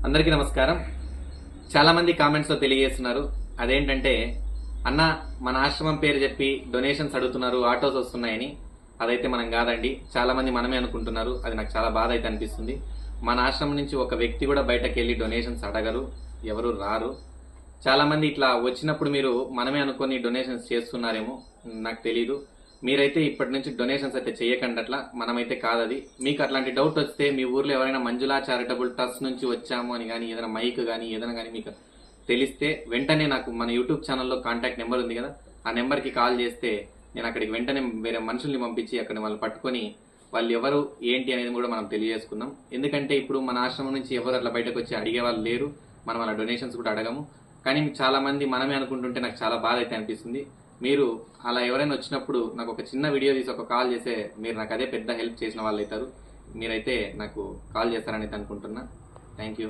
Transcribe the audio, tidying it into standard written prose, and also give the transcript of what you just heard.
అందరికీ నమస్కారం. చాలా మంది కామెంట్స్ లో తెలియజేస్తున్నారు. అదేంటంటే, అన్న మన ఆశ్రమం పేరు చెప్పి డొనేషన్స్ అడుగుతున్నారు, ఆటోస్ వస్తున్నాయని. అదైతే మనం కాదండి. చాలా మంది మనమే అనుకుంటున్నారు. అది నాకు చాలా బాధ అయితే అనిపిస్తుంది. మన ఆశ్రమం నుంచి ఒక వ్యక్తి కూడా బయటకు వెళ్ళి డొనేషన్స్ అడగరు, ఎవరు రారు. చాలా మంది ఇట్లా వచ్చినప్పుడు మీరు మనమే అనుకొని డొనేషన్స్ చేస్తున్నారేమో, నాకు తెలీదు. మీరైతే ఇప్పటి నుంచి డొనేషన్స్ అయితే చేయకండి. అట్లా మనమైతే కాదది. మీకు అట్లాంటి డౌట్ వస్తే మీ ఊర్లో ఎవరైనా మంజులా చారిటబుల్ ట్రస్ట్ నుంచి వచ్చాము అని కానీ, ఏదైనా మైక్ కానీ ఏదైనా కానీ మీకు తెలిస్తే వెంటనే నాకు మన యూట్యూబ్ ఛానల్లో కాంటాక్ట్ నెంబర్ ఉంది కదా, ఆ నెంబర్కి కాల్ చేస్తే నేను అక్కడికి వెంటనే వేరే మనుషుల్ని పంపించి అక్కడ వాళ్ళు పట్టుకొని వాళ్ళు ఎవరు ఏంటి అనేది కూడా మనం తెలియజేసుకుందాం. ఎందుకంటే ఇప్పుడు మన ఆశ్రమం నుంచి ఎవరు అట్లా బయటకు వచ్చి అడిగే వాళ్ళు లేరు. మనం అలా డొనేషన్స్ కూడా అడగము. కానీ చాలా మంది మనమే అనుకుంటుంటే నాకు చాలా బాధ అయితే అనిపిస్తుంది. మీరు అలా ఎవరైనా వచ్చినప్పుడు నాకు ఒక చిన్న వీడియో తీసి ఒక కాల్ చేస్తే మీరు నాకు అదే పెద్ద హెల్ప్ చేసిన వాళ్ళు అవుతారు. మీరైతే నాకు కాల్ చేస్తారని అనుకుంటున్నా. Thank you.